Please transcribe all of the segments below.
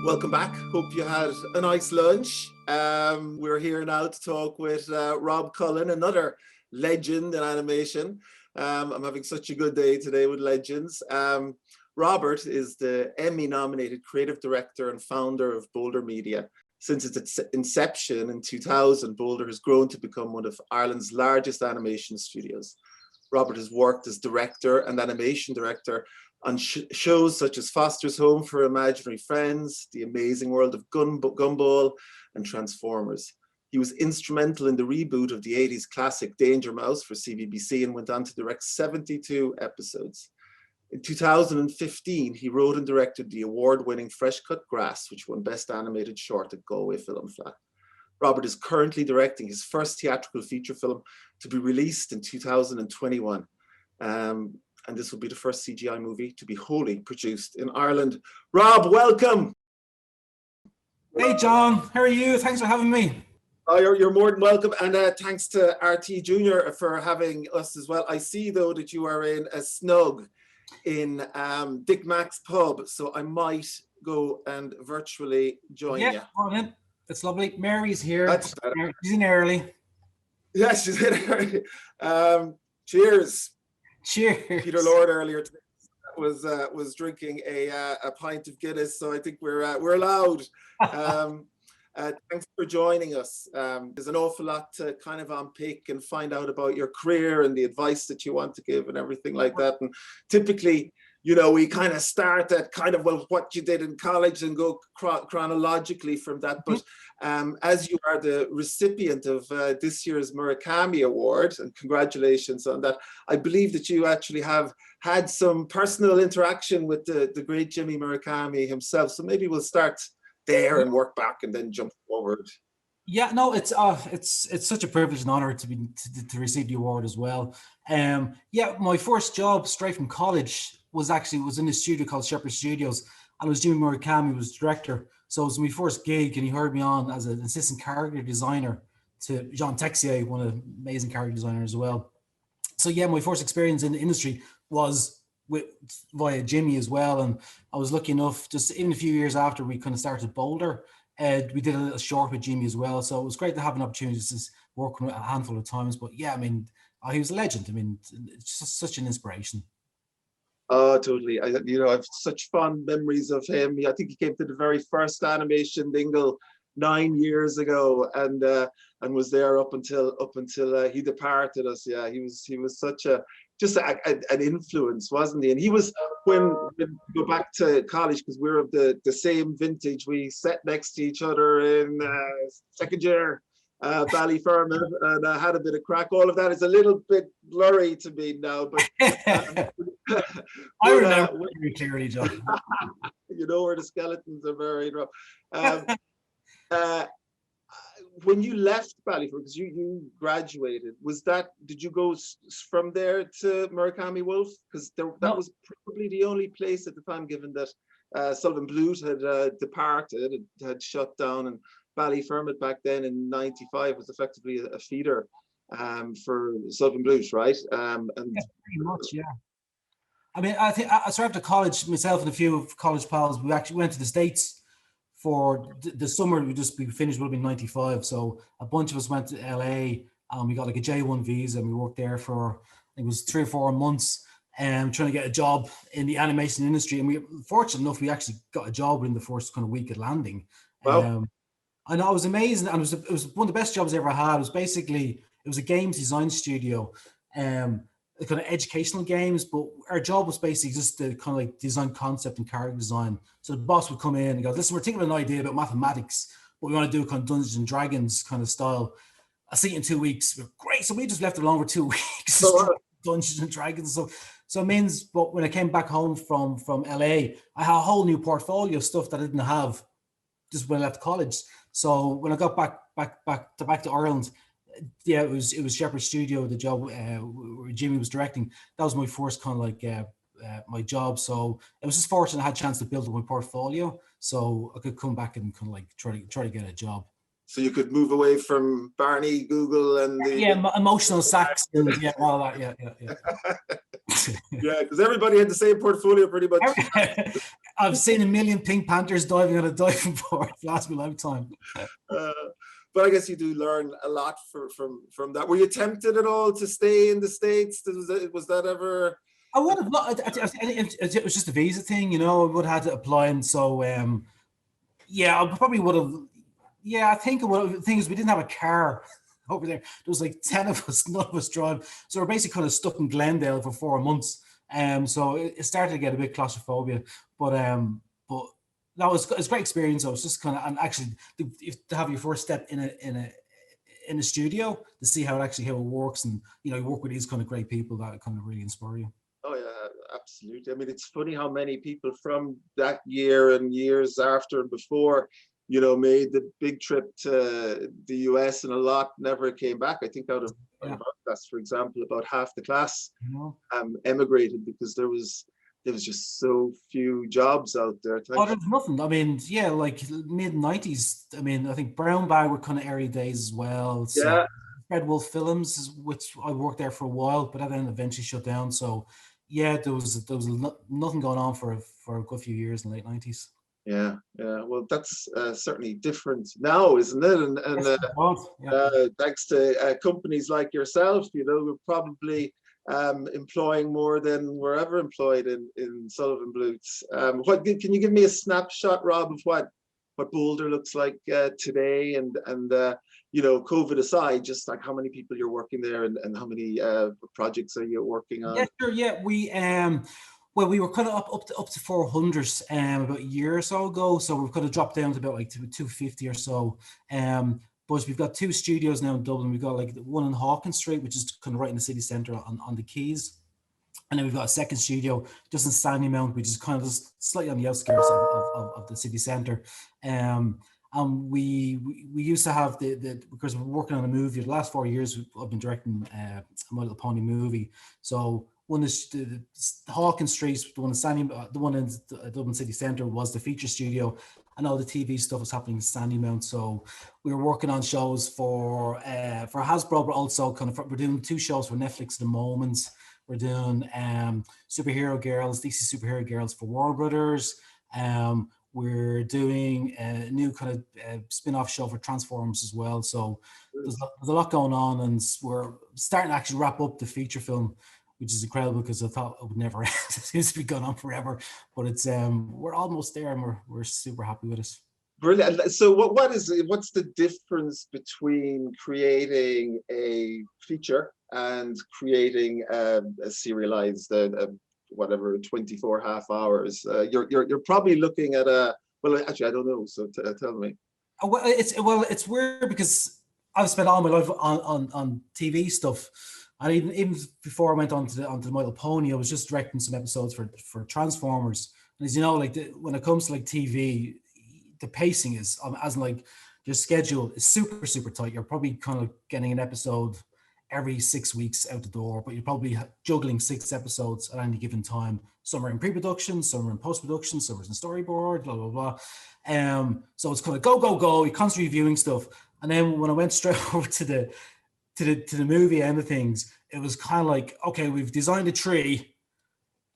Welcome back. Hope you had a nice lunch. We're here now to talk with Rob Cullen, another legend in animation. I'm having such a good day today with legends. Robert is the Emmy-nominated creative director and founder of Boulder Media. Since its inception in 2000, Boulder has grown to become one of Ireland's largest animation studios. Robert has worked as director and animation director on shows such as Foster's Home for Imaginary Friends, The Amazing World of Gumball, and Transformers. He was instrumental in the reboot of the 80s classic Danger Mouse for CBBC and went on to direct 72 episodes. In 2015, he wrote and directed the award-winning Fresh Cut Grass, which won Best Animated Short at Galway Film Fleadh. Robert is currently directing his first theatrical feature film to be released in 2021. And this will be the first CGI movie to be wholly produced in Ireland. Rob, welcome. Hey, John. How are you? Thanks for having me. Oh, you're more than welcome. And thanks to RTÉjr for having us as well. I see, though, that you are in a snug in Dick Mac's pub, so I might go and virtually join you. Yeah, come on in. It's lovely. Mary's here. She's in early. Yes, she's in early. Cheers. Cheers. Peter Lord earlier today was drinking a pint of Guinness, so I think we're allowed. Thanks for joining us. There's an awful lot to kind of unpick and find out about your career and the advice that you want to give and everything like that. And typically, you know, we kind of start at kind of, well, what you did in college and go chronologically from that. But as you are the recipient of this year's Murakami Award, and congratulations on that, I believe that you actually have had some personal interaction with the great Jimmy Murakami himself. So maybe we'll start there and work back and then jump forward. Yeah, no, it's such a privilege and honor to receive the award as well. Yeah, my first job straight from college was in a studio called Shepherd Studios, and it was Jimmy Murakami was director. So it was my first gig, and he hired me on as an assistant character designer to Jean Texier, one of the amazing character designers as well. So yeah, my first experience in the industry was via Jimmy as well, and I was lucky enough, just even a few years after we kind of started Boulder, we did a little short with Jimmy as well. So it was great to have an opportunity to work with him a handful of times. But yeah, I mean, he was a legend. I mean, it's just such an inspiration. Oh, totally. I have such fond memories of him. I think he came to the very first animation Dingle 9 years ago, and was there up until he departed us. Yeah, he was such an influence, wasn't he? And he was, when we go back to college, because we're of the same vintage, we sat next to each other in second year Ballyfermot, and had a bit of crack. All of that is a little bit blurry to me now, but I remember very clearly, John. You know where the skeletons are buried, Rob. When you left Ballyfermot, because you graduated, did you go from there to Murakami Wolf? Because that was probably the only place at the time, given that Sullivan Blues had departed, it had shut down, and Ballyfermot back then in '95 was effectively a feeder for Sullivan Blues, right? Yeah, pretty much, yeah. I mean, I think so after college, myself and a few of college pals, we actually went to the States for the summer. We finished would have been '95, so a bunch of us went to LA, and we got like a J1 visa, and we worked there for, I think it was 3 or 4 months, trying to get a job in the animation industry. And we, fortunate enough, we actually got a job within the first kind of week at landing. Wow. And I was amazing, and it was one of the best jobs I ever had. It was a games design studio, kind of educational games, but our job was basically just to kind of like design concept and character design. So the boss would come in and go, listen, we're thinking of an idea about mathematics, but we want to do kind of Dungeons and Dragons kind of style. I'll see you in 2 weeks. Great. So we just left it along for 2 weeks. Dungeons and Dragons. So it means, but when I came back home from LA, I had a whole new portfolio of stuff that I didn't have just when I left college. So when I got back to Ireland, yeah, it was Shepherd Studio, the job where Jimmy was directing. That was my first kind of like my job. So it was just fortunate I had a chance to build up my portfolio, so I could come back and kind of like try to get a job. So you could move away from Barney, Google, and emotional sacks, and all that. Yeah. Yeah, because everybody had the same portfolio pretty much. I've seen a million Pink Panthers diving on a diving board last my lifetime. But I guess you do learn a lot from that. Were you tempted at all to stay in the States? Was that ever? I would have not. It was just a visa thing, you know. I would have had to apply, and so yeah, I probably would have. Yeah, I think the thing is we didn't have a car over there. There was like 10 of us, none of us drive, so we're basically kind of stuck in Glendale for 4 months. So it started to get a bit claustrophobia, but that was it's a great experience. I was just kind of, and actually to have your first step in a studio to see how it works, and you know, you work with these kind of great people that kind of really inspire you. Oh yeah, absolutely. I mean, it's funny how many people from that year and years after and before, you know, made the big trip to the US, and a lot never came back. I think out of our class, for example, about half the class emigrated because there was just so few jobs out there. Oh, there's nothing. I mean, yeah, like mid-90s. I mean, I think Brown Bag were kind of early days as well. So yeah. Red Wolf Films, which I worked there for a while, but that then eventually shut down. So yeah, there was nothing going on for a good few years in the late 90s. Yeah. Well, that's certainly different now, isn't it? And thanks to companies like yourself, you know, we're probably employing more than we're ever employed in Sullivan Bluths. Can you give me a snapshot, Rob, of what Boulder looks like today, and you know, COVID aside, just like how many people you're working there, and how many projects are you working on? Yeah, sure. Yeah, well, we were kind of up to 400 about a year or so ago. So we've kind of dropped down to about like 250 or so. But we've got 2 studios now in Dublin. We've got like one on Hawkins Street, which is kind of right in the city centre on the Quays. And then we've got a second studio just in Sandymount, which is kind of just slightly on the outskirts of the city centre. And we used to have because we're working on a movie. The last 4 years, I've been directing a My Little Pony movie. So one is the Hawkins Street, the one in Dublin City Centre was the feature studio, and all the TV stuff was happening in Sandymount. So we were working on shows for Hasbro, but also kind of we're doing 2 shows for Netflix at the moment. We're doing superhero girls, DC superhero girls for Warner Brothers. We're doing a new kind of spin-off show for Transformers as well. So there's a lot going on, and we're starting to actually wrap up the feature film, which is incredible because I thought it would never end. It seems to be going on forever, but it's we're almost there, and we're super happy with it. Brilliant. So what's the difference between creating a feature and creating a serialized whatever 24 half hours? You're probably looking at well, actually I don't know, so tell me. It's weird because I've spent all my life on TV stuff. And even before I went onto the My Little Pony, I was just directing some episodes for Transformers. And as you know, like when it comes to like TV, the pacing is as in like your schedule is super, super tight. You're probably kind of getting an episode every 6 weeks out the door, but you're probably juggling 6 episodes at any given time. Some are in pre-production, some are in post-production, some are in storyboard, blah, blah, blah. So it's kind of go. You're constantly reviewing stuff. And then when I went straight over to the movie end of things, it was kind of like, okay, we've designed a tree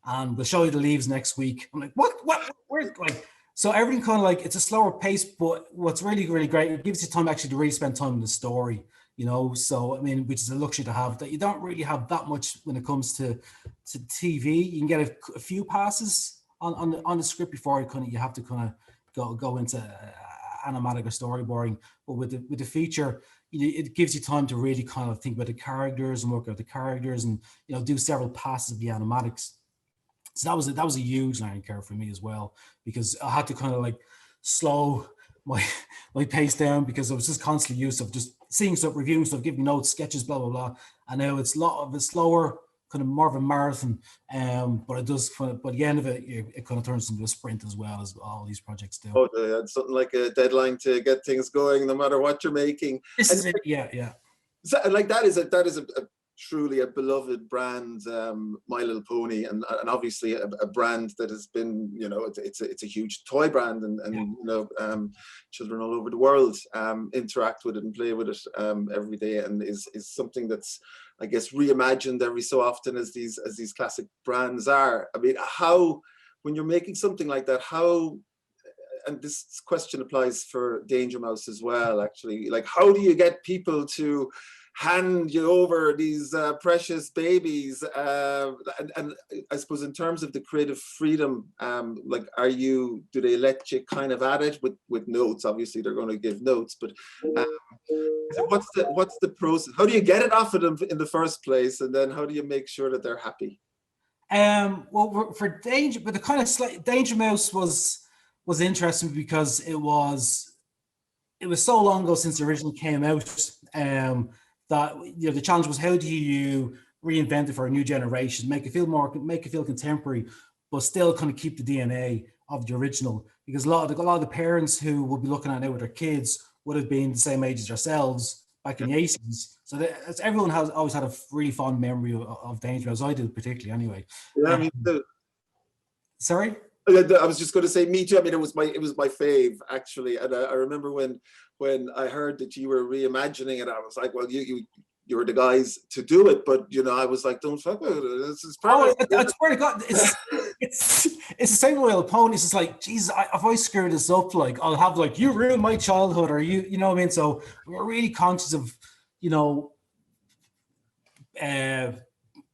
and we'll show you the leaves next week. I'm like, what? Where's like, so everything kind of like, it's a slower pace, but what's really, really great, it gives you time actually to really spend time in the story, you know? So, I mean, which is a luxury to have that you don't really have that much when it comes to TV. You can get a few passes on the script before you have to kind of go into animatic or storyboarding. But with the feature, it gives you time to really kind of think about the characters and work out the characters, and you know, do several passes of the animatics. So that was a huge learning curve for me as well, because I had to kind of like slow my pace down, because I was just constantly used to just seeing stuff, reviewing stuff, giving notes, sketches, blah blah blah. And now it's a lot of a slower, kind of more of a marathon. But it does, by the end of it, it kind of turns into a sprint as well, as all these projects do. Oh, it's something like a deadline to get things going, no matter what you're making. This is it. Yeah. So, like that is a truly a beloved brand, My Little Pony, and obviously a brand that has been, you know, it's a huge toy brand, and you know, children all over the world interact with it and play with it every day, and is something that's, I guess, reimagined every so often, as these classic brands are. I mean, how, when you're making something like that, how, and this question applies for Danger Mouse as well, actually, like, how do you get people to hand you over these precious babies? And I suppose in terms of the creative freedom, like, do they let you kind of at it with notes? Obviously they're going to give notes, but what's the process? How do you get it off of them in the first place, and then how do you make sure that they're happy? Well, for Danger, but the kind of Danger Mouse was interesting because it was so long ago since it originally came out, that, you know, the challenge was, how do you reinvent it for a new generation, make it feel contemporary, but still kind of keep the DNA of the original, because a lot of the parents who will be looking at it now with their kids would have been the same age as yourselves back in the 80s. So everyone has always had a really fond memory of Danger, as I did particularly anyway. Yeah, me too. Sorry? I was just going to say, me too. I mean, it was my fave, actually, and I remember when I heard that you were reimagining it, I was like, well, you were the guys to do it, but, you know, I was like, don't fuck with it. This is perfect. I swear to God, it's the same way with ponies. It's like, Jesus, if I screw this up, like, I'll have, like, you ruined my childhood, or you know what I mean? So we're really conscious of, you know,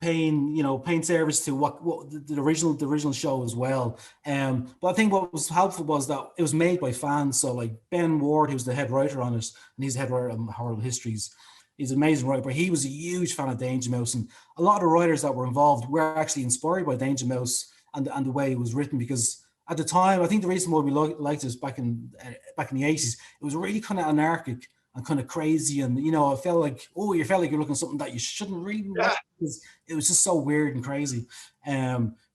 paying service to what the original show as well. But I think what was helpful was that it was made by fans. So, like, Ben Ward, who's the head writer on it, and he's the head writer on Horrible Histories. He's an amazing writer, but he was a huge fan of Danger Mouse, and a lot of the writers that were involved were actually inspired by Danger Mouse and the way it was written, because at the time, I think the reason why we liked it back in the 80s, it was really kind of anarchic and kind of crazy, and, you know, you felt like you're looking at something that you shouldn't really watch, because it was just so weird and crazy.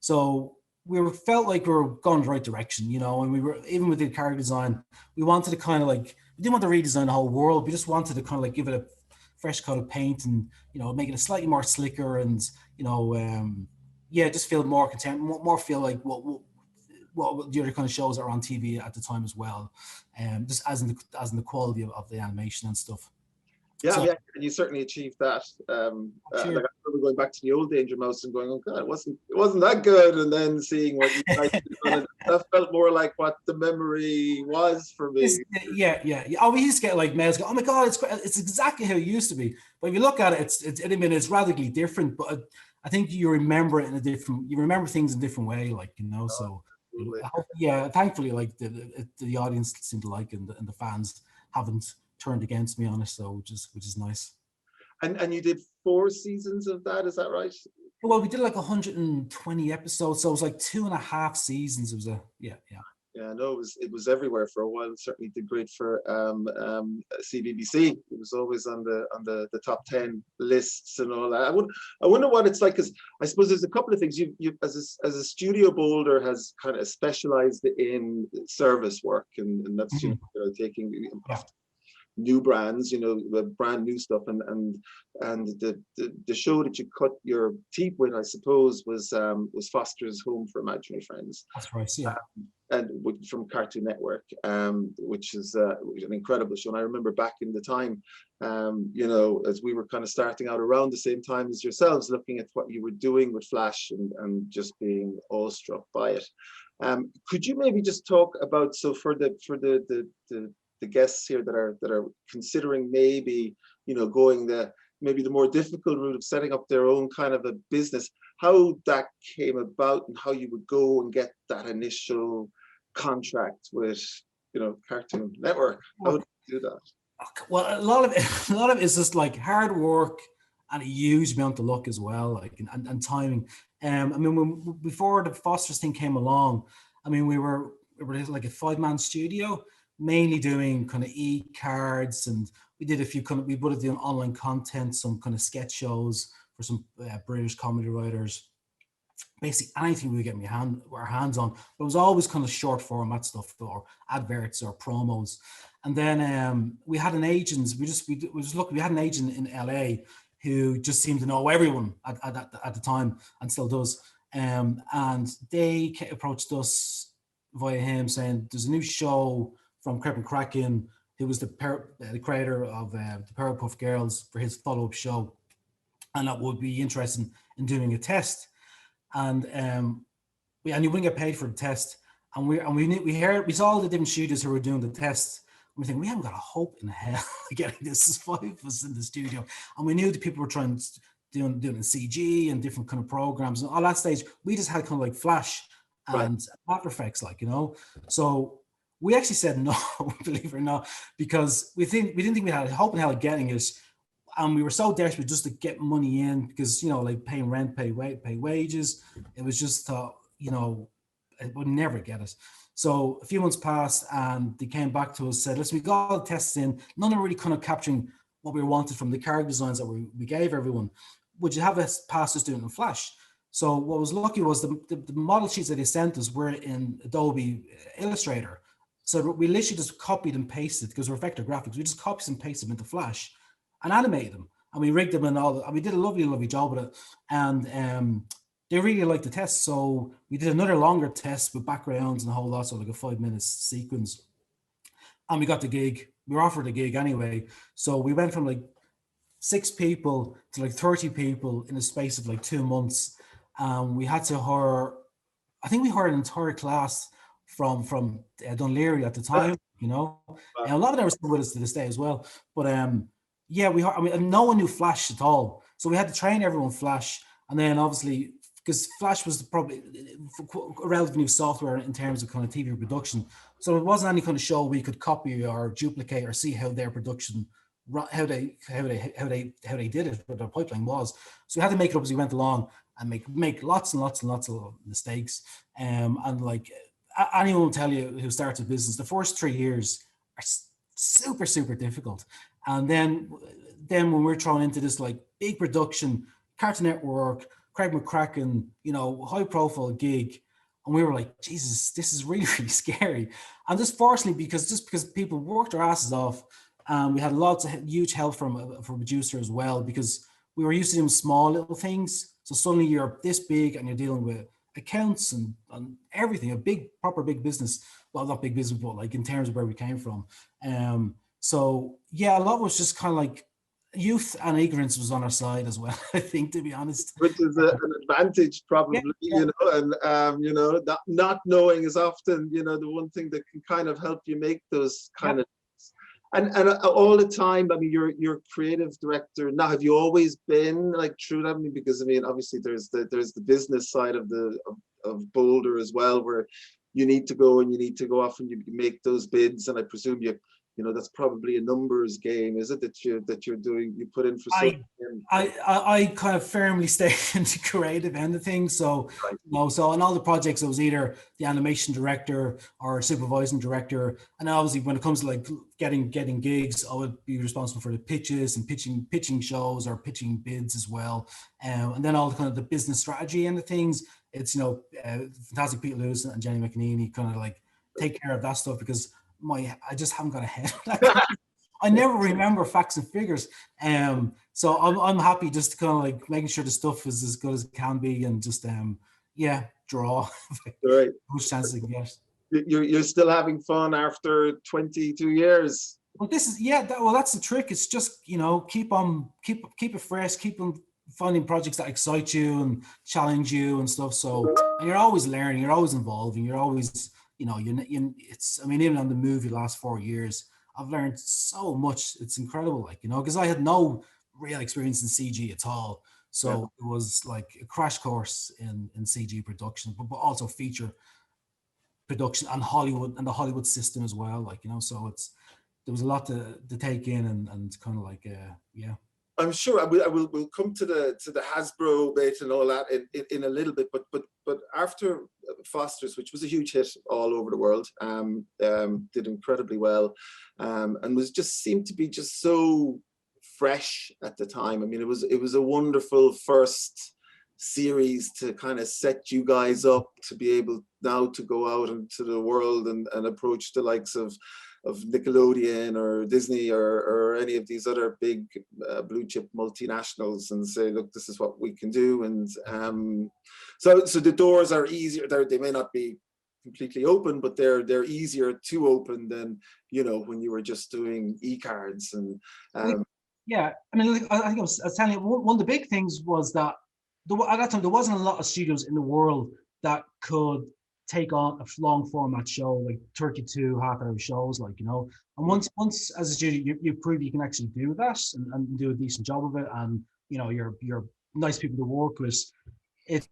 So we felt like we were going the right direction, you know, and we were, even with the character design, we wanted to kind of, like, we didn't want to redesign the whole world, we just wanted to kind of, like, give it a fresh coat of paint and, you know, make it a slightly more slicker, and, you know, just feel more content, more feel like what the other kind of shows that are on TV at the time as well, just as in the quality of the animation and stuff. Yeah, So, yeah, you certainly achieved that. Like, I remember going back to the old Danger Mouse and going, oh God, it wasn't that good, and then seeing what you guys did on it, that felt more like what the memory was for me. Yeah. Oh, we used to get, like, mails go, oh my God, it's exactly how it used to be. But if you look at it, it's radically different. But I think you remember things in a different way, like, you know. So thankfully, like, the audience seemed to like it, and the fans haven't turned against me on it, so which is nice. And you did 4 seasons of that, is that right? Well, we did like 120 episodes, so it was like 2.5 seasons. It was Yeah, no, it was everywhere for a while. It certainly did great for CBBC. It was always on the top 10 lists and all that. I wonder what it's like, because I suppose there's a couple of things. You as a studio, Boulder has kind of specialized in service work, and that's you know, taking new brands, you know, brand new stuff, and the show that you cut your teeth with, I suppose, was Foster's Home for Imaginary Friends. That's right, yeah. And from Cartoon Network, which is an incredible show. And I remember back in the time, you know, as we were kind of starting out around the same time as yourselves, looking at what you were doing with Flash and just being awestruck by it. Could you maybe just talk about, so for the guests here that are considering maybe, you know, going maybe the more difficult route of setting up their own kind of a business, how that came about and how you would go and get that initial contract with, you know, Cartoon Network? How would you do that? Well, a lot of it is just like hard work and a huge amount of luck as well, like, and timing. I mean, before the Foster's thing came along, I mean, we were like a 5-man studio, mainly doing kind of e-cards, and we did we would have done online content, some kind of sketch shows for some British comedy writers, basically anything we would get our hands on. But it was always kind of short format stuff, or adverts or promos. And then we had an agent. We had an agent in LA who just seemed to know everyone at the time and still does. And they approached us via him saying, there's a new show from Crep and Kraken, who was the creator of the Powerpuff Girls, for his follow-up show, and that would be interested in doing a test. And you wouldn't get paid for the test. And we saw all the different studios who were doing the test. And we think, we haven't got a hope in hell of getting this. There's 5 of us in the studio. And we knew that people were trying doing CG and different kind of programs. And all that stage, we just had kind of like Flash and After Effects, like, you know. So we actually said no, believe it or not, because we didn't think we had a hope in hell of getting it. And we were so desperate just to get money in because, you know, like paying rent, pay wages. It was just thought, you know, it would never get it. So a few months passed and they came back to us, said, listen, we got all the tests in. None of them really kind of capturing what we wanted from the character designs that we gave everyone. Would you have us pass us doing in Flash? So what was lucky was the model sheets that they sent us were in Adobe Illustrator. So we literally just copied and pasted, because we're vector graphics. We just copied and pasted them into Flash and animated them. And we rigged them and all, and we did a lovely job with it. And they really liked the test. So we did another longer test with backgrounds and a whole lot, so like a 5-minute sequence. And we got the gig. We were offered a gig anyway. So we went from like 6 people to like 30 people in a space of like 2 months. We had to hire, I think we hired an entire class from Dunleary at the time, you know. And a lot of them are still with us to this day as well. But yeah, no one knew Flash at all. So we had to train everyone Flash. And then obviously, because Flash was probably a relatively new software in terms of kind of TV production. So it wasn't any kind of show we could copy or duplicate or see how their production, how they did it, what their pipeline was. So we had to make it up as we went along and make lots and lots of mistakes. And like anyone will tell you who starts a business, the first 3 years are super, super difficult. And then when we're thrown into this like big production, Cartoon Network, Craig McCracken, you know, high profile gig, and we were like, Jesus, this is really, really scary. And just fortunately, because people worked their asses off, we had lots of huge help from a producer as well, because we were used to doing small little things. So suddenly you're this big and you're dealing with accounts and everything, proper big business. Well, not big business, but like in terms of where we came from. So yeah, a lot was just kind of like youth and ignorance was on our side as well, I think, to be honest. Which is an advantage, probably, you know, and you know, not knowing is often, you know, the one thing that can kind of help you make those kind of. And all the time, I mean, you're creative director now. Have you always been like through that? I mean, because I mean, obviously there's the business side of Boulder as well, where you need to go off and you make those bids. And I presume you know, that's probably a numbers game, is it, that you're doing, you put in for something? I kind of firmly stay in the creative end of things. So, you know, so on all the projects, I was either the animation director or supervising director. And obviously when it comes to like getting gigs, I would be responsible for the pitches and pitching shows or pitching bids as well. And then all the kind of the business strategy end of things, it's, you know, fantastic Pete Lewis and Jenny McNeely kind of like take care of that stuff, because I just haven't got a head. I never remember facts and figures. So I'm happy just to kind of like making sure the stuff is as good as it can be, and just draw. Right. Which chance I can get. You're still having fun after 22 years. Well, this is that's the trick. It's just, you know, keep it fresh, keep on finding projects that excite you and challenge you and stuff. So, and you're always learning, you're always involving, you're always, you know, it's, I mean, even on the movie the last 4 years, I've learned so much. It's incredible, like, you know, because I had no real experience in CG at all. So it was like a crash course in CG production, but also feature production and Hollywood and the Hollywood system as well. Like, you know, so there was a lot to take in and kind of like, I'm sure we'll come to the Hasbro bit and all that in a little bit, but after Foster's, which was a huge hit all over the world, did incredibly well, and seemed to be just so fresh at the time. I mean, it was a wonderful first series to kind of set you guys up to be able now to go out into the world and approach the likes of Nickelodeon or Disney or any of these other big blue chip multinationals and say, look, this is what we can do. And so the doors are easier. They may not be completely open, but they're easier to open than, you know, when you were just doing e-cards. And yeah, I mean, I think I was telling you, one of the big things was that at that time there wasn't a lot of studios in the world that could take on a long format show, like 32 half-hour shows, like, you know. And once as a studio you prove you can actually do that and do a decent job of it, and, you know, you're nice people to work with, it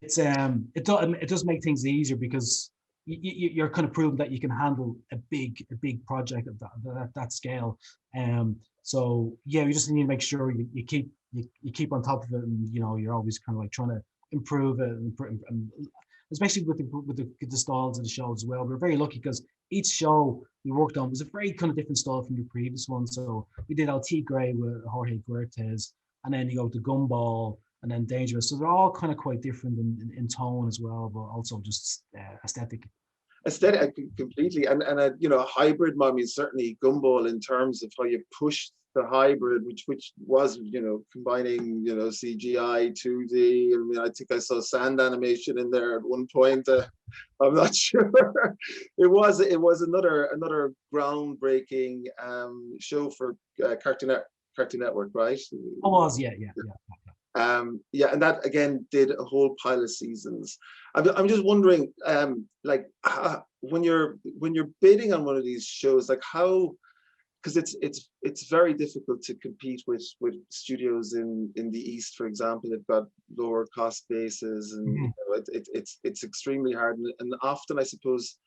does make things easier, because you're kind of proving that you can handle a big project of that scale. So yeah, you just need to make sure you keep on top of it, and, you know, you're always kind of like trying to improve it, and especially with the styles of the shows as well. We're very lucky because each show we worked on was a very kind of different style from the previous one. So we did RTÉjr with Jorge Huertas, and then you go to Gumball, and then Dangerous. So they're all kind of quite different in tone as well, but also just aesthetic. Aesthetic, completely. And you know, a hybrid model is certainly Gumball in terms of how you push the hybrid, which was, you know, combining, you know, CGI, 2D. I mean, I think I saw sand animation in there at one point. I'm not sure. It was another groundbreaking show for Cartoon Network, right? It was, yeah. Yeah, and that again did a whole pile of seasons. I'm just wondering, like, when you're bidding on one of these shows, like how, because it's very difficult to compete with studios in the East, for example. They've got lower cost bases, and you know, it's extremely hard, and often I suppose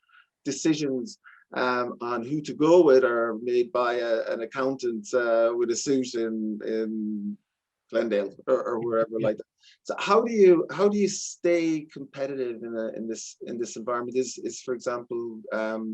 decisions on who to go with are made by an accountant with a suit in Glendale or wherever like that. So how do you stay competitive in this environment? Is for example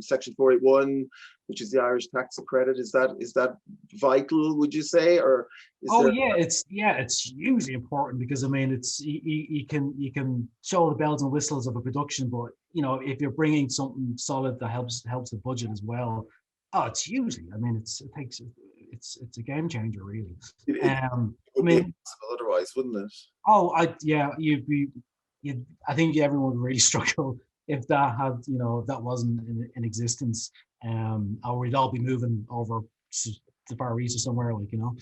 Section 481, which is the Irish tax credit, is that vital, would you say? Or is it's hugely important, because I mean, it's you can show the bells and whistles of a production, but, you know, if you're bringing something solid that helps the budget as well, it's hugely, I mean, it's a game changer, really. I mean, otherwise, wouldn't it? I think everyone would really struggle if that wasn't in existence. Or we'd all be moving over to the Far East or somewhere, like, you know.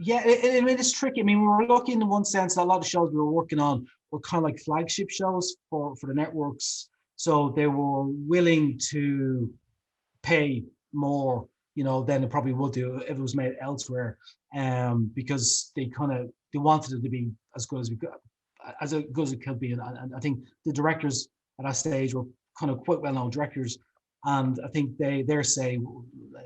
Yeah, I mean, it's tricky. I mean, we were lucky in one sense that a lot of shows we were working on were kind of like flagship shows for the networks, so they were willing to pay more, you know, than it probably would do if it was made elsewhere, because they wanted it to be as good as it could be, and I think the directors at that stage were kind of quite well-known directors, and I think their say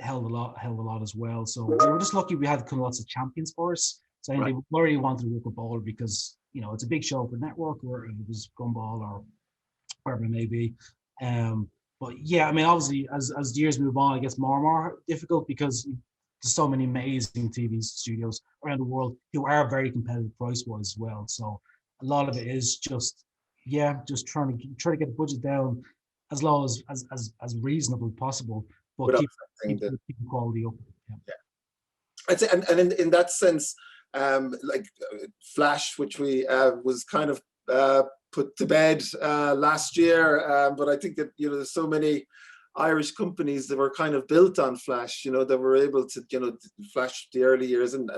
held a lot as well. So we were just lucky we had kind of lots of champions for us. So right. They already wanted to work with Boulder because, you know, it's a big show for the network, or if it was Gumball or wherever it may be. But yeah, I mean, obviously, as the years move on, it gets more and more difficult, because there's so many amazing TV studios around the world who are very competitive price-wise as well. So a lot of it is just trying to get the budget down as low as reasonable possible, but keep the quality up. Yeah. I'd say, and in that sense, like Flash, which we was kind of put to bed last year, but I think that, you know, there's so many Irish companies that were kind of built on Flash, you know, that were able to, you know, Flash the early years and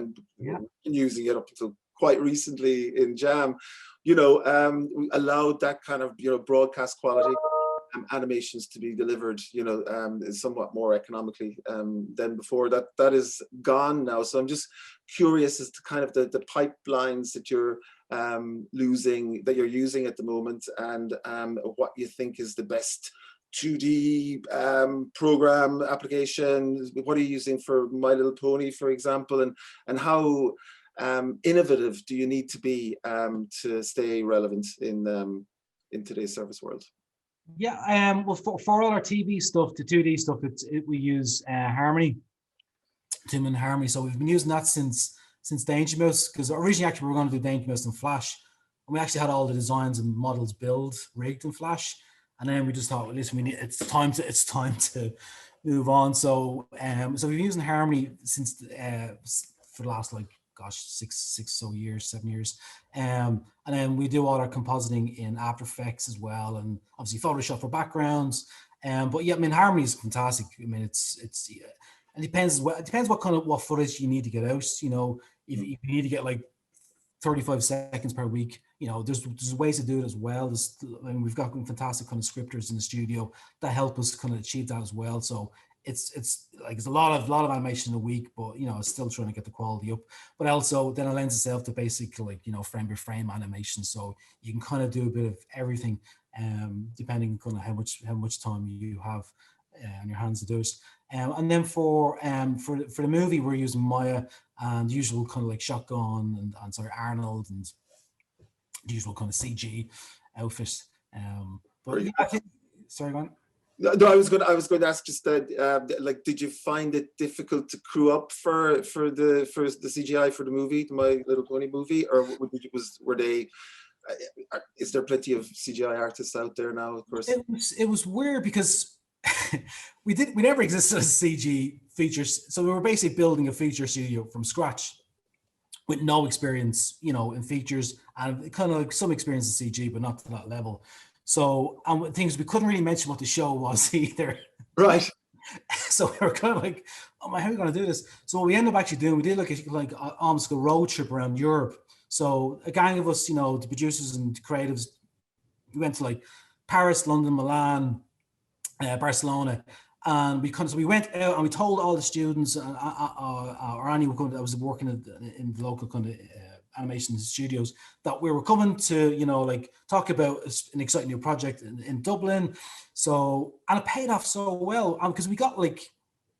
using it up until quite recently in Jam, you know, allowed that kind of, you know, broadcast quality animations to be delivered, you know, somewhat more economically than before. That is gone now. So I'm just curious as to kind of the pipelines that you're using at the moment, and what you think is the best 2D program application. What are you using for My Little Pony, for example, and how innovative do you need to be to stay relevant in today's service world? Yeah, well, for all our TV stuff, the 2D stuff, we use Harmony, Tim and Harmony. So we've been using that since Danger Mouse, because originally actually we were going to do Danger Mouse in Flash, and we actually had all the designs and models rigged in Flash. And then we just thought, well, listen, it's time to move on. So so we've been using Harmony since for the last, like, gosh, 7 years. And then we do all our compositing in After Effects as well, and obviously Photoshop for backgrounds. But yeah, I mean, Harmony is fantastic. I mean, it's it depends what footage you need to get out. You know, if you need to get like 35 seconds per week, you know, there's ways to do it as well. We've got fantastic kind of scripters in the studio that help us kind of achieve that as well. So it's a lot of animation in a week, but you know, it's still trying to get the quality up. But also then it lends itself to basically, like, you know, frame by frame animation, so you can kind of do a bit of everything, depending on how much time you have on your hands to do it. And then for the movie, we're using Maya and the usual kind of like shotgun and sorry, Arnold, and the usual kind of CG outfit. But yeah, sorry, go on. No, I was going to ask just that. Like, did you find it difficult to crew up for the CGI for the movie, the My Little Pony movie, or were they? Is there plenty of CGI artists out there now? Of course, it was weird because we never existed as CG features, so we were basically building a feature studio from scratch with no experience, you know, in features, and kind of like some experience in CG, but not to that level. So, things we couldn't really mention what the show was either. Right. So we were kind of like, oh my, how are we going to do this? So what we ended up actually doing, we did like almost a road trip around Europe. So a gang of us, you know, the producers and creatives, we went to like Paris, London, Milan, Barcelona, and we went out and we told all the students, or anyone that was working in the local kind of animation studios, that we were coming to, you know, like talk about an exciting new project in Dublin. So, and it paid off so well, because we got like,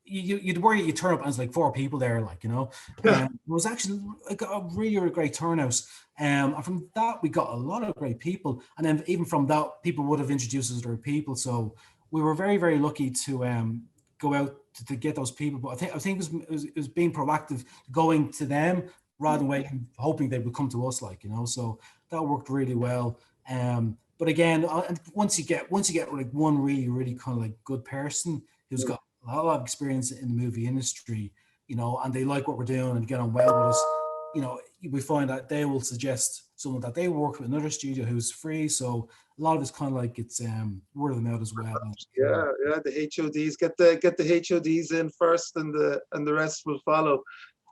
you'd worry you turn up and there's like 4 people there, like, you know. It was actually a really, really great turnout. And from that, we got a lot of great people. And then even from that, people would have introduced us to other people. So we were very, very lucky to go out to get those people. But I think it was being proactive, going to them rather than waiting, hoping they would come to us, like, you know. So that worked really well. But again, once you get like one really, really kind of like good person who's got a lot of experience in the movie industry, you know, and they like what we're doing and get on well with us, you know, we find that they will suggest someone that they work with another studio who's free. So a lot of it's kind of like it's word of mouth as well. Yeah, the HODs, get the HODs in first, and the rest will follow.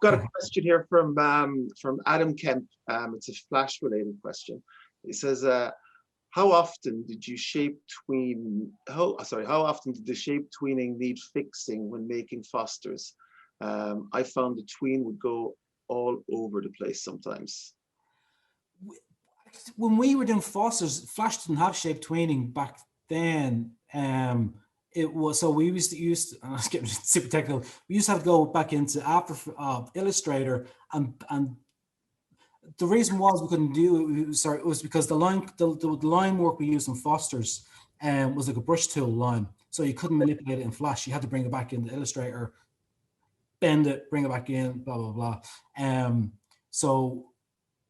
Got a question here from Adam Kemp. It's a Flash related question. He says, how often did the shape tweening need fixing when making Fosters? I found the tween would go all over the place sometimes. When we were doing Fosters, Flash didn't have shape tweening back then. It was, so we used to and I was getting super technical. We used to have to go back into After Illustrator, and the reason was we couldn't do it. Sorry, it was because the line work we used in Fosters was like a brush tool line, so you couldn't manipulate it in Flash. You had to bring it back in the Illustrator, bend it, bring it back in, blah blah blah. So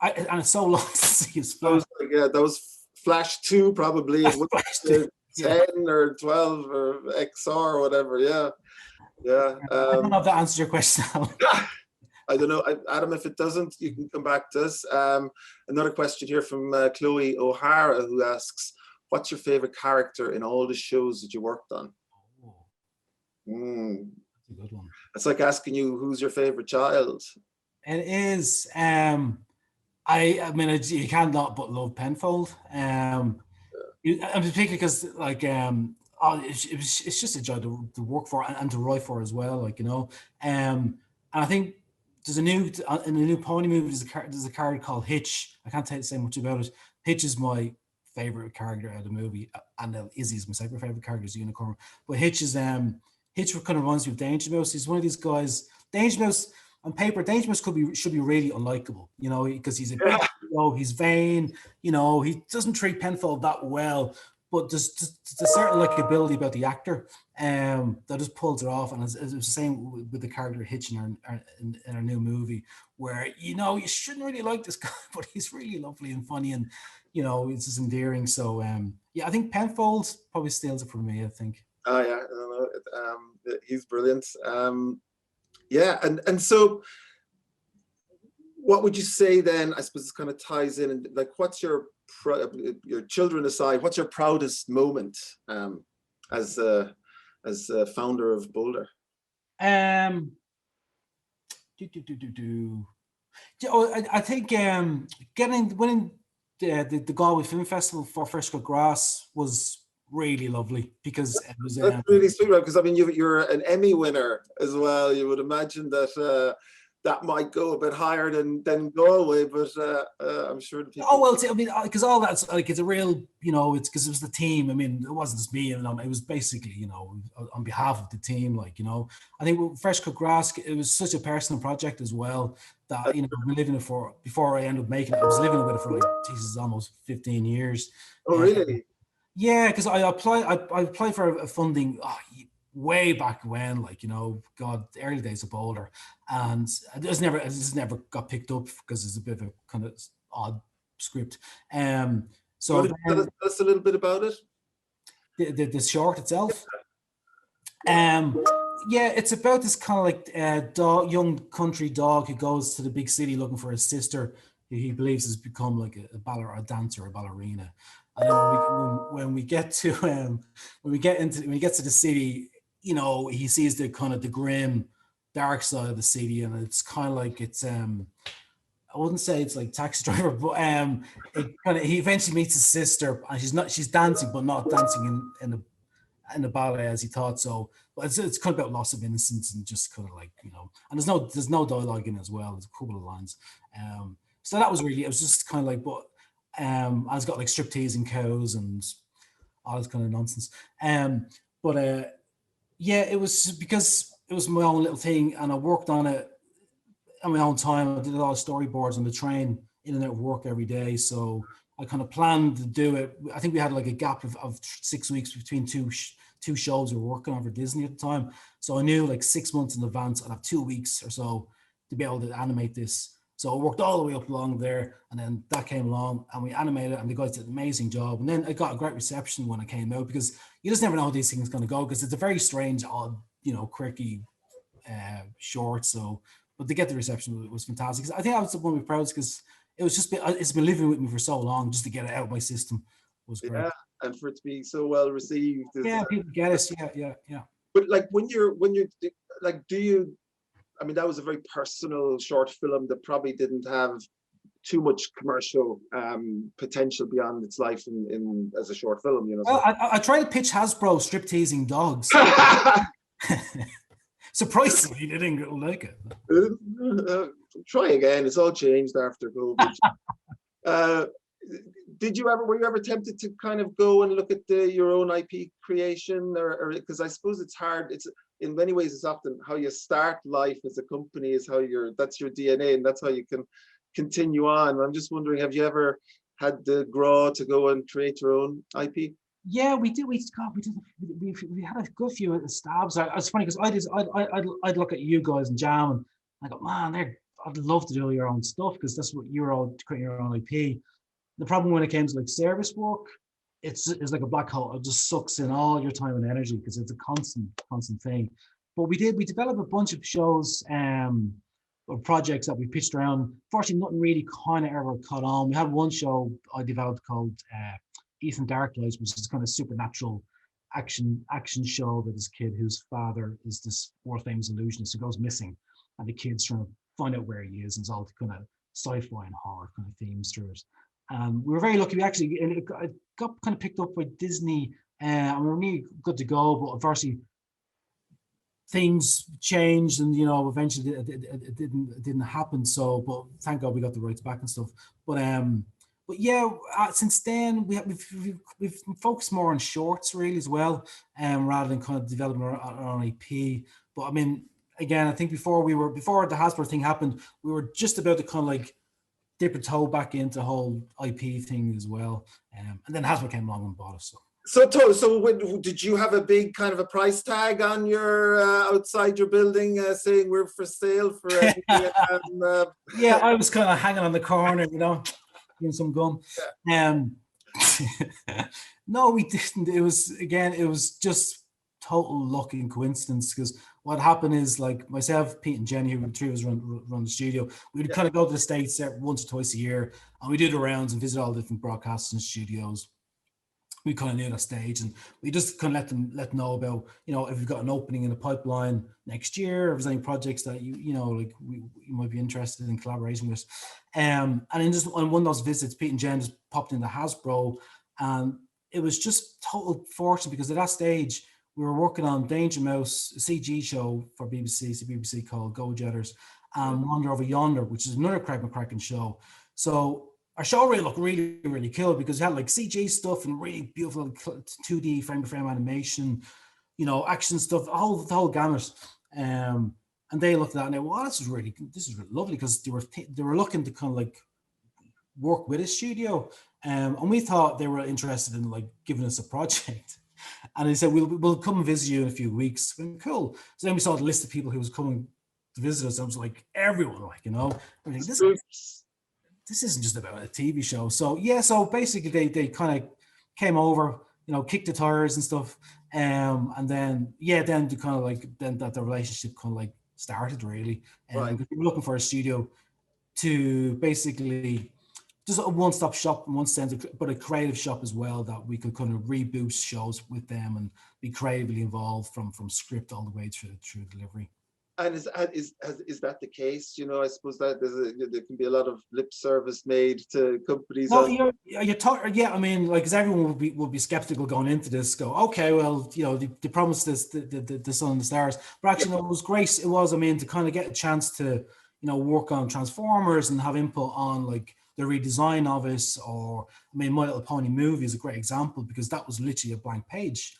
and it's so long since it's Flash. That was Flash 2 probably. Flash 2. 10 or 12 or XR or whatever. Yeah. I don't know if that answers your question. I don't know, Adam. If it doesn't, you can come back to us. Another question here from Chloe O'Hara, who asks, "What's your favorite character in all the shows that you worked on?" That's a good one. It's like asking you, who's your favorite child? It is. I mean, you can't not but love Penfold. I'm particularly because, like, it's just a joy to work for and to write for as well, like, you know. And I think there's in the new Pony movie, there's a character called Hitch. I can't say much about it. Hitch is my favorite character out of the movie, and Izzy's my second favorite character is Unicorn. But Hitch is Hitch kind of reminds me of Danger Mouse. He's one of these guys. Danger Mouse on paper, Danger Mouse should be really unlikable, you know, because he's a big, you know, he's vain, you know, he doesn't treat Penfold that well. but there's a certain like ability about the actor that just pulls it off. And it's the same with the character Hitch in our new movie, where you shouldn't really like this guy, but he's really lovely and funny, and it's just endearing. So I think Penfold probably steals it from me, I think. Oh yeah, I don't know. He's brilliant. Yeah, and so what would you say then? I suppose this kind of ties in, and like, what's your children aside, what's your proudest moment as a founder of Boulder? I think winning the Galway Film Festival for Fresh Cut Grass was really lovely, because it was that's really sweet, right? Because I mean, you're an Emmy winner as well. You would imagine that that might go a bit higher than Galway, but I'm sure the people. Oh well, I mean, because all that's like, it's a real, it's because it was the team. I mean, it wasn't just me, and it was basically, on behalf of the team. Like, I think with Fresh Cut Grass, it was such a personal project as well that I've been living it for, before I ended up making it. I was living with it for like, Jesus, almost 15 years. Oh really? Yeah, because I applied for a funding way back when, like, God, the early days of Boulder, and it just never got picked up because it's a bit of a kind of odd script. So tell us a little bit about it. The short itself. Yeah, it's about this kind of like young country dog who goes to the big city looking for his sister, who he believes has become like a dancer, a ballerina. And then when we get to the city, he sees the kind of the grim, dark side of the city, and it's kind of like I wouldn't say it's like Taxi Driver, but he eventually meets his sister, and she's dancing, but not dancing in the ballet as he thought. So, but it's kind of about loss of innocence, and just kind of like, and there's no dialogue in it as well. There's a couple of lines. So that was it was just kind of like, but I was got like striptease and cows and all this kind of nonsense. But yeah, it was because it was my own little thing, and I worked on it on my own time. I did a lot of storyboards on the train in and out of work every day. So I kind of planned to do it. I think we had like a gap of 6 weeks between two shows we were working on for Disney at the time. So I knew like 6 months in advance I'd have 2 weeks or so to be able to animate this. So I worked all the way up along there, and then that came along and we animated it, and the guys did an amazing job. And then it got a great reception when it came out, because you just never know how these things are going to go, because it's a very strange, odd, quirky short. So, but to get the reception was fantastic. I think I was one of my proudest, because it's been living with me for so long. Just to get it out of my system was great. Yeah, and for it to be so well received. Yeah, people get it. Yeah. But like when you're like, I mean, that was a very personal short film that probably didn't have too much commercial potential beyond its life in as a short film, Well, I tried to pitch Hasbro strip-teasing dogs. Surprisingly, they didn't like it. Try again. It's all changed after COVID. Were you ever tempted to kind of go and look at your own IP creation, or because I suppose it's hard. It's in many ways, it's often how you start life as a company is that's your DNA, and that's how you can continue on. I'm just wondering, have you ever had the graw to go and create your own IP? Yeah, we did. We had a good few stabs. It's funny because I'd look at you guys and jam, and I go, man, I'd love to do your own stuff, because that's what you're all creating your own IP. The problem when it came to like service work, it's like a black hole. It just sucks in all your time and energy, because it's a constant thing. But we developed a bunch of shows or projects that we pitched around. Fortunately, nothing really kind of ever caught on. We had one show I developed called Ethan Darklight, which is kind of supernatural action show about this kid whose father is this world famous illusionist who goes missing, and the kid's trying to find out where he is, and it's all kind of sci-fi and horror kind of themes through it. We were very lucky. It got kind of picked up by Disney, and we were really good to go. But unfortunately, things changed, and eventually it didn't happen. So, but thank God we got the rights back and stuff. But yeah, since then we've focused more on shorts really as well, rather than kind of developing our own IP. But I mean, again, I think before the Hasbro thing happened, we were just about to kind of like dip a toe back into the whole IP thing as well. And then Hasbro came along and bought us. So Did you have a big kind of a price tag on your outside your building saying we're for sale for any, Yeah, I was kind of hanging on the corner, doing some gum. No, we didn't. It was just total luck and coincidence, because what happened is, like, myself, Pete and Jenny, who were the three of us run the studio, we'd kind of go to the States once or twice a year, and we do the rounds and visit all the different broadcasting studios. We kind of knew that stage, and we just kind of let them know about, if we've got an opening in the pipeline next year, or if there's any projects that you might be interested in collaborating with. And then just on one of those visits, Pete and Jen just popped into Hasbro, and it was just total fortune, because at that stage we were working on Danger Mouse, a CG show for CBBC called Go-Jetters, and Wander Over Yonder, which is another Craig McCracken show. So our show really looked really, really cool, because it had like CG stuff and really beautiful 2D frame-to-frame animation, action stuff, the whole gamut. And they looked at that and they were, "Wow, this is really lovely," because they were looking to kind of like work with a studio, and we thought they were interested in like giving us a project. And they said, "We'll come and visit you in a few weeks." And cool. So then we saw the list of people who was coming to visit us. And I was like, everyone, like, this isn't just about a TV show. So so basically they kind of came over, kicked the tires and stuff. And then to kind of like, then that the relationship kind of like started, really. And we were looking for a studio to basically just a one-stop shop in one sense, but a creative shop as well, that we could kind of reboot shows with them and be creatively involved from script all the way through delivery. And is that the case? I suppose that there can be a lot of lip service made to companies. No, I mean, like, because everyone would be skeptical going into this. Go, okay, well, they promised this, the sun and the stars, but actually, no, it was great. It was, I mean, to kind of get a chance to, work on Transformers and have input on like the redesign of it, or I mean, My Little Pony movie is a great example, because that was literally a blank page,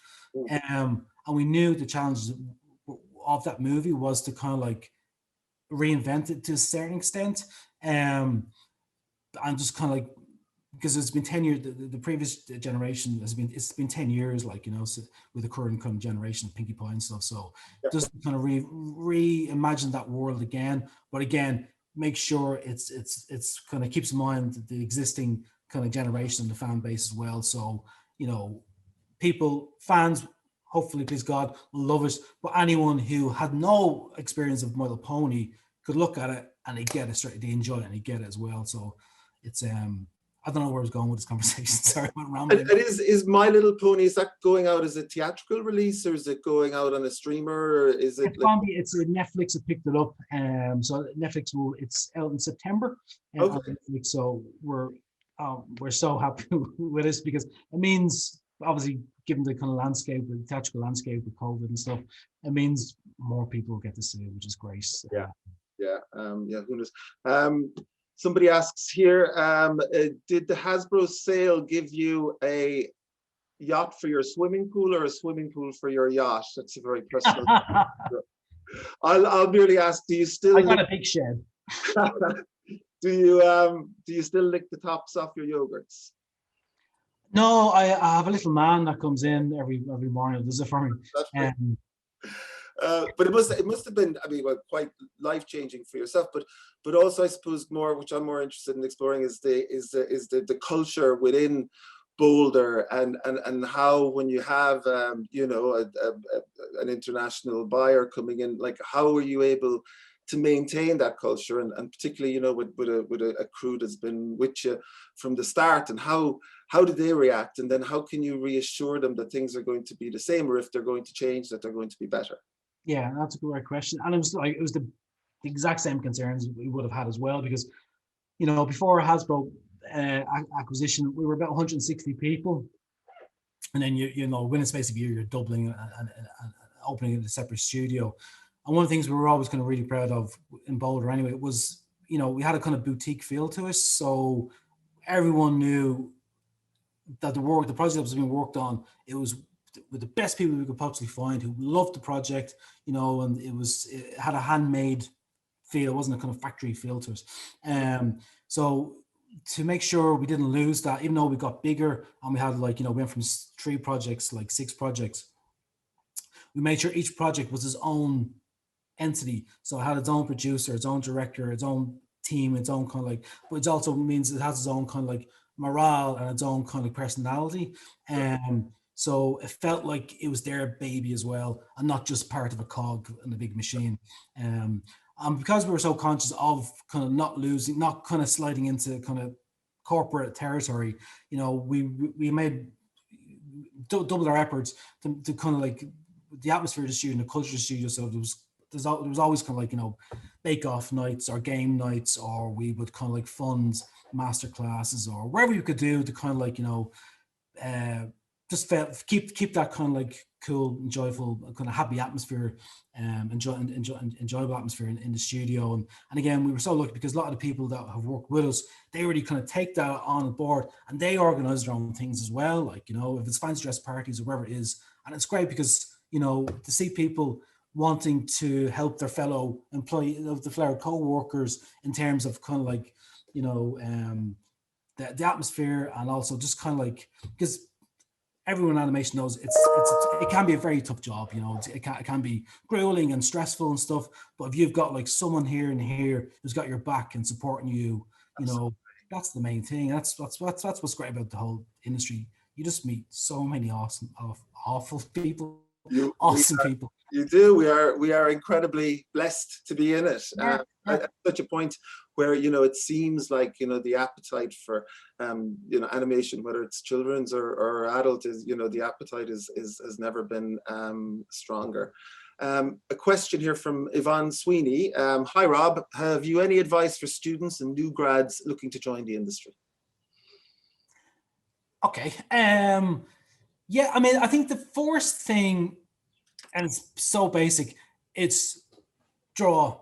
and we knew the challenges of that movie was to kind of like reinvent it to a certain extent, and just kind of like, because it's been 10 years, the previous generation it's been 10 years, like, so with the current kind of generation of Pinkie Pie and stuff, so just kind of reimagine that world again, but again, make sure it's kind of keeps in mind the existing kind of generation and the fan base as well, so fans, hopefully, please God, will love it. But anyone who had no experience of My Little Pony could look at it and they get it straight. They enjoy it and they get it as well. So it's I don't know where I was going with this conversation. Sorry, I went rambling. And is My Little Pony, is that going out as a theatrical release, or is it going out on a streamer, or is it? It's Netflix have picked it up. So Netflix it's out in September. On Netflix, so we're so happy with this, because it means, obviously, given the kind of landscape, the theatrical landscape with COVID and stuff, it means more people get to see it, which is great. Who knows? Somebody asks here, did the Hasbro sale give you a yacht for your swimming pool, or a swimming pool for your yacht? That's a very personal. I'll merely ask, do you still? I got a big shed. Do you still lick the tops off your yogurts? No, I have a little man that comes in every morning. Does it for me. But it must have been, I mean, quite life-changing for yourself. But also, I suppose, more, which I'm more interested in exploring, is the culture within Boulder, and how, when you have an international buyer coming in, like, how are you able to maintain that culture, and particularly, with a crew that's been with you from the start, and how do they react, and then how can you reassure them that things are going to be the same, or if they're going to change, that they're going to be better? Yeah, that's a great question, and it was the exact same concerns we would have had as well, because before Hasbro acquisition, we were about 160 people, and then within a space of a year, you're doubling and opening a separate studio. And one of the things we were always kind of really proud of in Boulder anyway was, we had a kind of boutique feel to us. So everyone knew that the project that was being worked on, it was with the best people we could possibly find, who loved the project, and it had a handmade feel. It wasn't a kind of factory feel to it. So to make sure we didn't lose that, even though we got bigger and we had like, you know, went from 3 projects, like 6 projects, we made sure each project was its own entity. So it had its own producer, its own director, its own team, its own kind of like, but it also means it has its own kind of like morale and its own kind of personality. So it felt like it was their baby as well, and not just part of a cog in a big machine. And because we were so conscious of kind of not losing, not kind of sliding into kind of corporate territory, you know, we made double our efforts to kind of like the atmosphere of the studio and the culture of the studio. So there was always kind of like, you know, bake-off nights or game nights, or we would kind of like fund master classes or wherever you could do to kind of like, you know, just keep that kind of like cool, joyful, kind of happy atmosphere, enjoyable atmosphere in the studio. And again, we were so lucky because a lot of the people that have worked with us, they already kind of take that on board and they organize their own things as well. Like, you know, if it's fancy dress parties or wherever it is. And it's great because, you know, to see people wanting to help their fellow employee of the fellow co-workers in terms of kind of like, you know, the atmosphere, and also just kind of like, because everyone in animation knows it can be a very tough job, you know, it can be grueling and stressful and stuff, but if you've got like someone here and here who's got your back and supporting you, you know, that's the main thing. That's what's great about the whole industry. You just meet so many awful people, awesome people. You do. We are incredibly blessed to be in it. Yeah. At such a point where, you know, it seems like, you know, the appetite for you know, animation, whether it's children's or adult, is, you know, the appetite has never been stronger. A question here from Yvonne Sweeney. Hi Rob, have you any advice for students and new grads looking to join the industry? Okay. Yeah, I mean, I think the first thing, and it's so basic, it's draw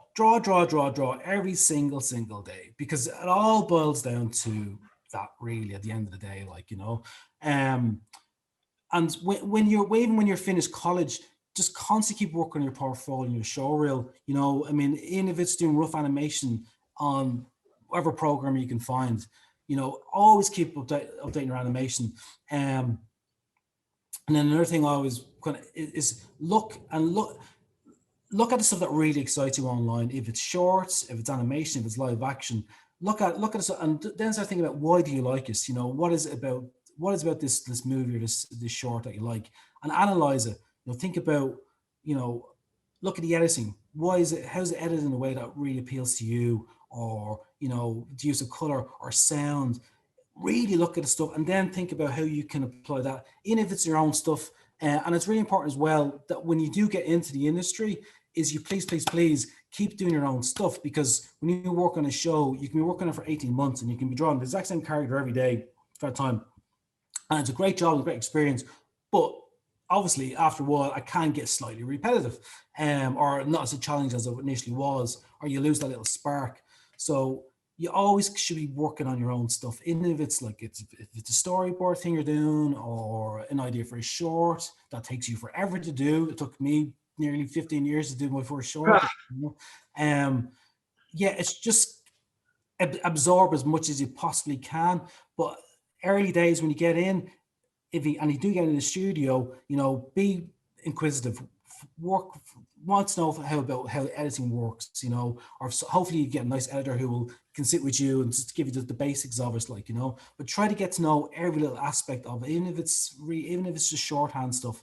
every single day, because it all boils down to that really at the end of the day, like, you know. And when you're finished college, just constantly keep working on your portfolio and your show reel, you know. I mean, even if it's doing rough animation on whatever program you can find, you know, always keep updating your animation. And then another thing I always kind of is look at the stuff that really excites you online. If it's shorts, if it's animation, if it's live action, look at it, and then start thinking about, why do you like it? You know, what is it about this movie or this short that you like, and analyze it. You know, think about, you know, look at the editing. How's it edited in a way that really appeals to you? Or, you know, the use of color or sound. Really look at the stuff and then think about how you can apply that, even if it's your own stuff. And it's really important as well that when you do get into the industry, is you please keep doing your own stuff, because when you work on a show, you can be working on it for 18 months and you can be drawing the exact same character every day for that time. And it's a great job, a great experience. But obviously, after a while, it can get slightly repetitive, or not as a challenge as it initially was, or you lose that little spark. So you always should be working on your own stuff, even if it's like if it's a storyboard thing you're doing, or an idea for a short that takes you forever to do. It took me nearly 15 years to do my first short. You know? Yeah, it's just absorb as much as you possibly can. But early days when you get in, if you do get in the studio, you know, be inquisitive, want to know how editing works, you know, or hopefully you get a nice editor who can sit with you and just give you the basics of it, like, you know. But try to get to know every little aspect of it, even if it's just shorthand stuff,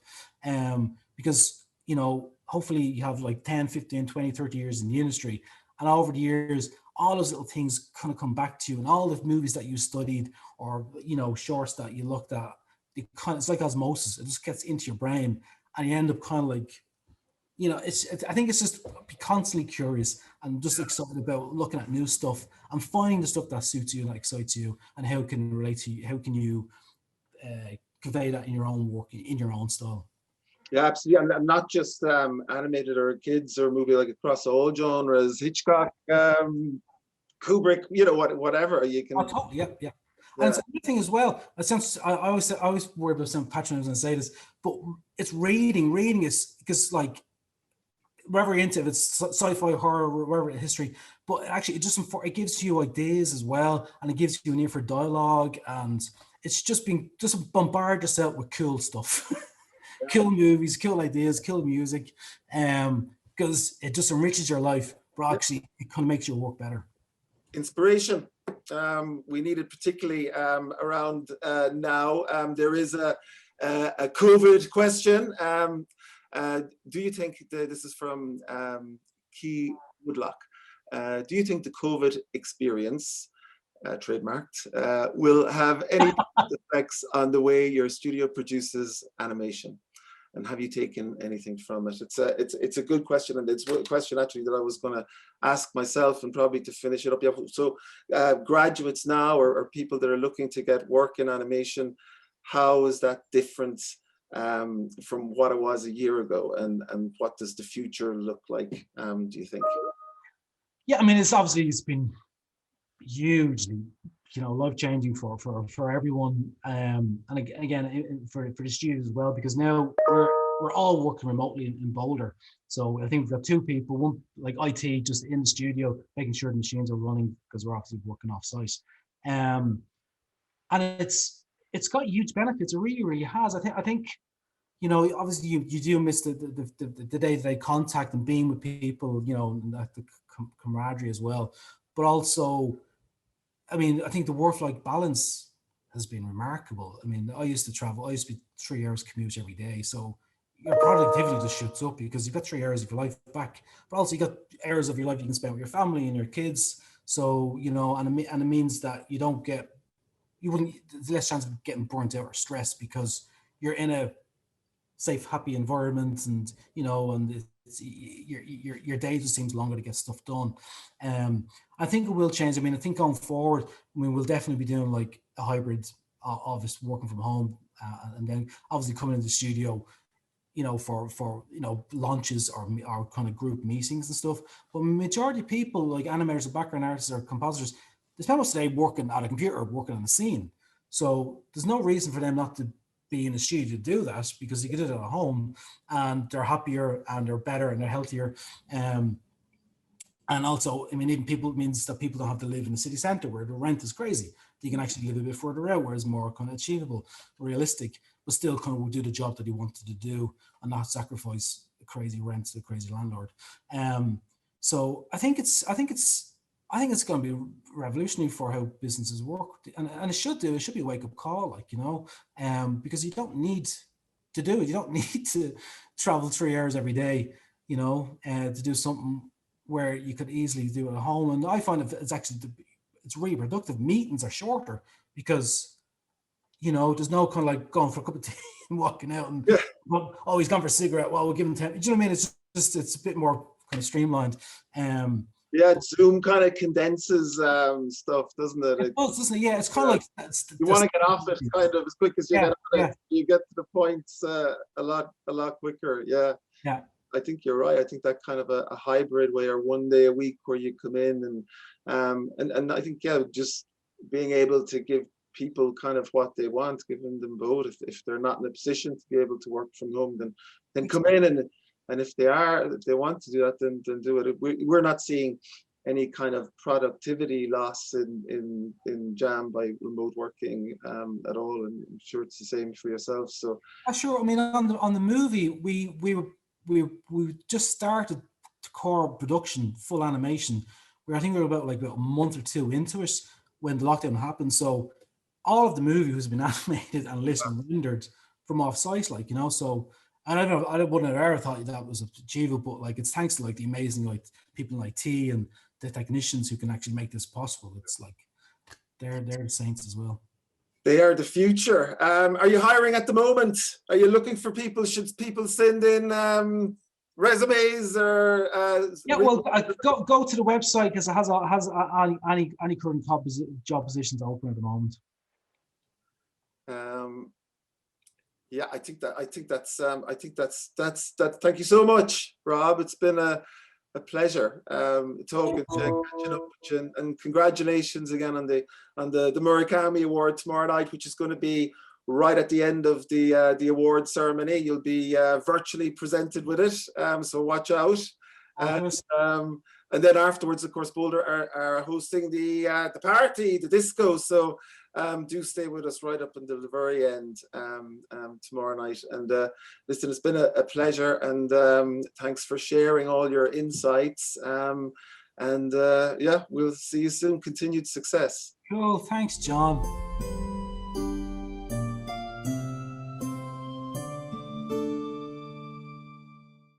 because, you know, hopefully you have like 10, 15, 20, 30 years in the industry, and over the years all those little things kind of come back to you, and all the movies that you studied, or, you know, shorts that you looked at, it's like osmosis. It just gets into your brain, and you end up kind of like, you know, I think it's just be constantly curious and just excited about looking at new stuff and finding the stuff that suits you and that excites you, and how it can relate to you. How can you convey that in your own work, in your own style? Yeah, absolutely. And not just animated or kids or movie, like across all genres, Hitchcock, Kubrick, you know, whatever you can. Oh, totally, yeah. And it's another thing as well. I always worry about some patronizing and say this, but it's reading. Reading is, because like wherever you're into, if it's sci-fi, horror, wherever history, but actually it gives you ideas as well, and it gives you an ear for dialogue, and it's just bombard yourself with cool stuff, cool movies, cool ideas, cool music, because it just enriches your life, but actually it kind of makes your work better. Inspiration. We need it particularly around now. There is a COVID question. Do you think this is from Key Woodlock? Do you think the COVID experience, trademarked, will have any effects on the way your studio produces animation? And have you taken anything from it? It's a good question, and it's a question actually that I was going to ask myself, and probably to finish it up. Yeah, so graduates now, or people that are looking to get work in animation, how is that different from what it was a year ago, and what does the future look like, do you think? Yeah, I mean, it's been hugely, life-changing for everyone, and again for the studios as well, because now we're all working remotely in Boulder. So I think we've got two people, one like IT just in the studio, making sure the machines are running, because we're obviously working off site, and it's got huge benefits. It really, really has. I think obviously you do miss the day-to-day contact and being with people, and the camaraderie as well, but also, I mean, I think the work-life balance has been remarkable. I mean, I used to be 3 hours commute every day. So your productivity just shoots up, because you've got 3 hours of your life back, but also you got hours of your life you can spend with your family and your kids. So, and it means that there's less chance of getting burnt out or stressed, because you're in a safe, happy environment, and, and your day just seems longer to get stuff done. I think it will change. I mean, I think going forward, we'll definitely be doing like a hybrid office, working from home, and then obviously coming into the studio, for launches or kind of group meetings and stuff. But majority of people, like animators or background artists or compositors, they spend most of the day working at a computer, working on a scene. So there's no reason for them not to be in a studio to do that, because you can do it at home, and they're happier and they're better and they're healthier. And also, I mean, it means that people don't have to live in the city centre where the rent is crazy. You can actually live a bit further out, where it's more kind of achievable, realistic, but still kind of do the job that he wanted to do, and not sacrifice the crazy rent to the crazy landlord. So I think it's going to be revolutionary for how businesses work, and it should do. It should be a wake-up call, because you don't need to do it. You don't need to travel 3 hours every day, to do something where you could easily do it at home. And I find it's really productive. Meetings are shorter, because there's no kind of like going for a cup of tea and walking out and he's gone for a cigarette. Well, we'll give him 10. Do you know what I mean? It's a bit more kind of streamlined. Zoom kind of condenses stuff, doesn't it? It does, doesn't it? Yeah, it's kind of like you want to get off it kind of as quick as you get on it. You get to the points a lot quicker. Yeah. I think you're right. I think that kind of a hybrid way, or 1 day a week where you come in, and I think just being able to give people kind of what they want, giving them both. If they're not in a position to be able to work from home, then come in, and if they want to do that, then do it. We're not seeing any kind of productivity loss in Jam by remote working at all, and I'm sure it's the same for yourself. So sure. I mean, on the movie, we just started core production, full animation. I think we were about a month or two into it when the lockdown happened. So all of the movie has been animated and rendered from off site, so. And I wouldn't have ever thought that was achievable, but it's thanks to the amazing people in IT and the technicians who can actually make this possible. It's they're the saints as well. They are the future. Are you hiring at the moment? Are you looking for people? Should people send in resumes or? Go to the website, because it has any current job positions open at the moment. Yeah, I think that's thank you so much, Rob. It's been a pleasure talking to you, catching up with you, and congratulations again on the Murakami Award tomorrow night, which is going to be right at the end of the award ceremony. You'll be virtually presented with it, so watch out. And then afterwards, of course, Boulder are hosting the party, the disco. So do stay with us right up until the very end tomorrow night. And listen, it's been a pleasure, and thanks for sharing all your insights. Yeah, we'll see you soon. Continued success. Cool. Thanks, John.